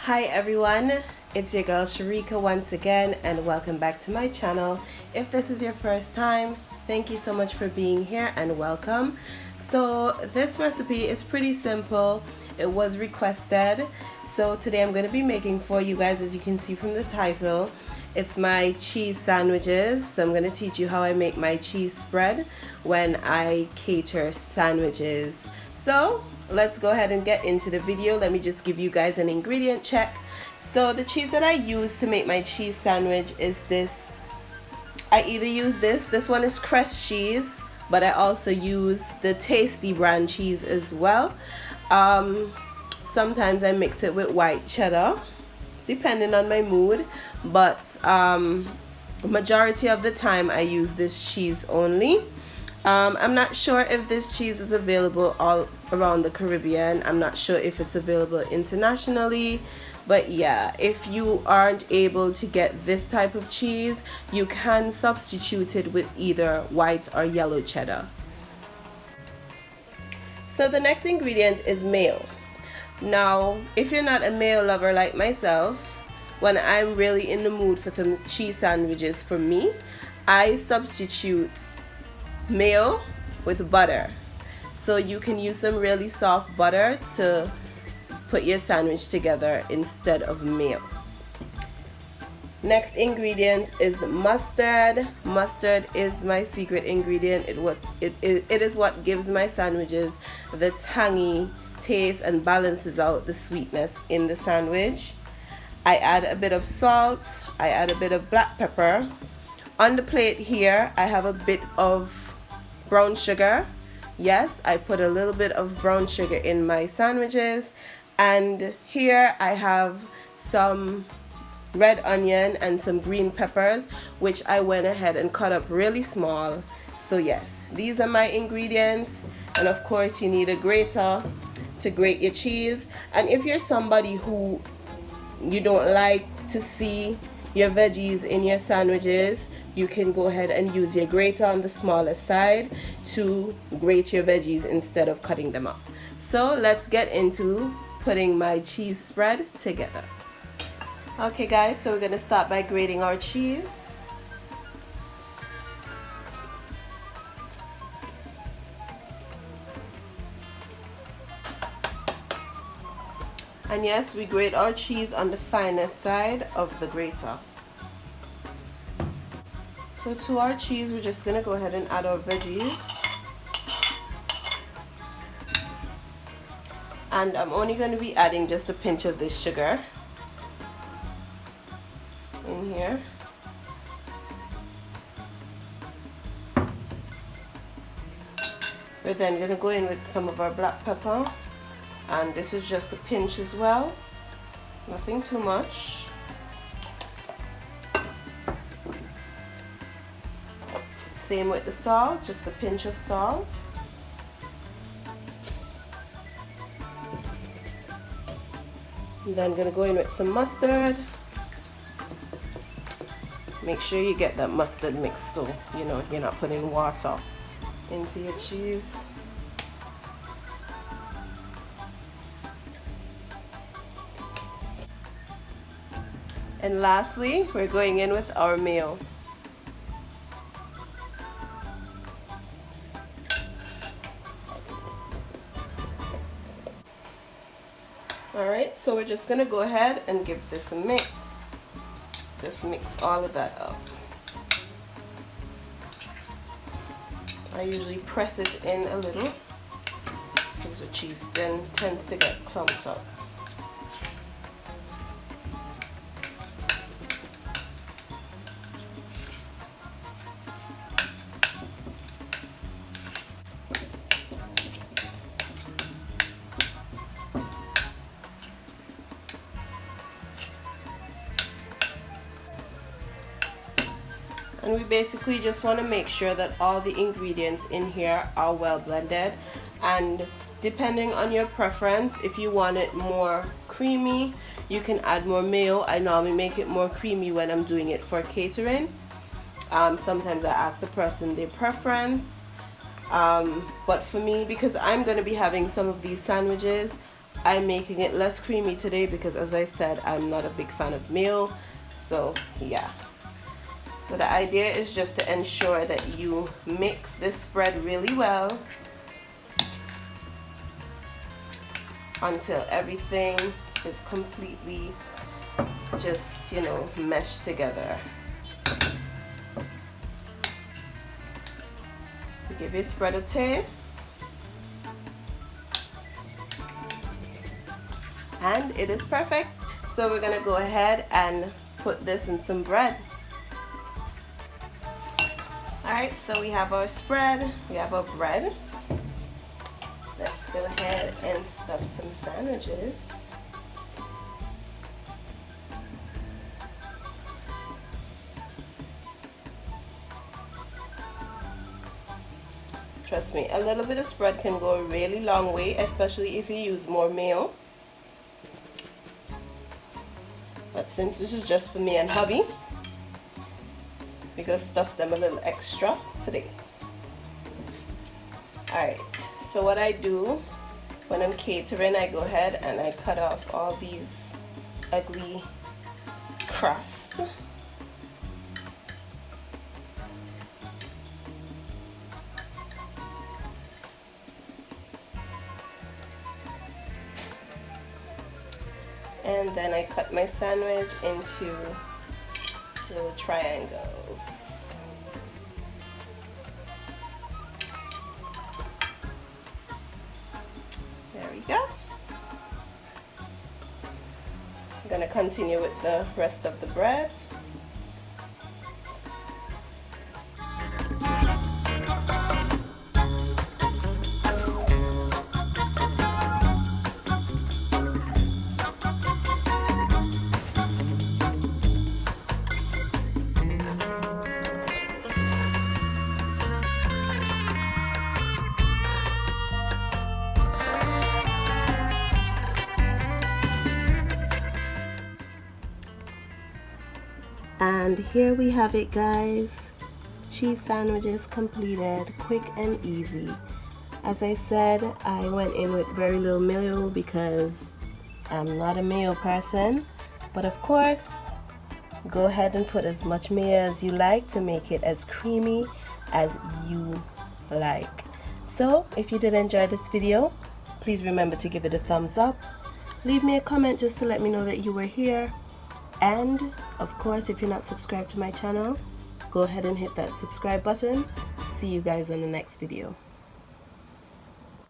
Hi everyone, it's your girl Sherika once again, and welcome back to my channel. If this is your first time, thank you so much for being here and welcome. So this recipe is pretty simple. It was requested, so today I'm going to be making for you guys, as you can see from the title. It's my cheese sandwiches. So I'm going to teach you how I make my cheese spread when I cater sandwiches. So let's go ahead and get into the video. Let me just give you guys an ingredient check. So the cheese that I use to make my cheese sandwich is this. I either use this one is crest cheese, but I also use the Tasty brand cheese as well. Sometimes I mix it with white cheddar depending on my mood, but majority of the time I use this cheese only. I'm not sure if this cheese is available all around the Caribbean. I'm not sure if it's available internationally, but yeah, if you aren't able to get this type of cheese, you can substitute it with either white or yellow cheddar. So the next ingredient is mayo. Now, if you're not a mayo lover like myself, when I'm really in the mood for some cheese sandwiches, for me, I substitute mayo with butter. So you can use some really soft butter to put your sandwich together instead of mayo. Next ingredient is mustard. Mustard is my secret ingredient. It is what gives my sandwiches the tangy taste and balances out the sweetness in the sandwich. I add a bit of salt. I add a bit of black pepper. On the plate here, I have a bit of brown sugar. Yes, I put a little bit of brown sugar in my sandwiches. And here I have some red onion and some green peppers, which I went ahead and cut up really small. So yes, these are my ingredients. And of course you need a grater to grate your cheese. And if you're somebody who you don't like to see your veggies in your sandwiches, you can go ahead and use your grater on the smaller side to grate your veggies instead of cutting them up. So let's get into putting my cheese spread together. Okay guys, so we're going to start by grating our cheese. And yes, we grate our cheese on the finest side of the grater. So to our cheese, we're just going to go ahead and add our veggies. And I'm only going to be adding just a pinch of this sugar in here. We're then going to go in with some of our black pepper. And this is just a pinch as well, nothing too much. Same with the salt, just a pinch of salt. And then I'm going to go in with some mustard. Make sure you get that mustard mix so you know you're not putting water into your cheese. And lastly, we're going in with our mayo. Alright, so we're just going to go ahead and give this a mix. Just mix all of that up. I usually press it in a little because the cheese then tends to get clumped up. And we basically just want to make sure that all the ingredients in here are well blended. And depending on your preference, if you want it more creamy, you can add more mayo. I normally make it more creamy when I'm doing it for catering. Sometimes I ask the person their preference. But for me, because I'm going to be having some of these sandwiches, I'm making it less creamy today because, as I said, I'm not a big fan of mayo. So yeah, so the idea is just to ensure that you mix this spread really well until everything is completely just, you know, meshed together. Give your spread a taste, and it is perfect. So we're gonna go ahead and put this in some bread. Alright, so we have our spread, we have our bread. Let's go ahead and stuff some sandwiches. Trust me, a little bit of spread can go a really long way, especially if you use more mayo. But since this is just for me and hubby, we're gonna stuff them a little extra today. Alright, so what I do when I'm catering, I go ahead and I cut off all these ugly crusts. And then I cut my sandwich into little triangles. There we go. I'm gonna continue with the rest of the bread. And here we have it, guys. Cheese sandwiches completed, quick and easy. As I said, I went in with very little mayo because I'm not a mayo person, but of course go ahead and put as much mayo as you like to make it as creamy as you like. So if you did enjoy this video, please remember to give it a thumbs up, leave me a comment just to let me know that you were here. And of course, if you're not subscribed to my channel, go ahead and hit that subscribe button. See you guys in the next video.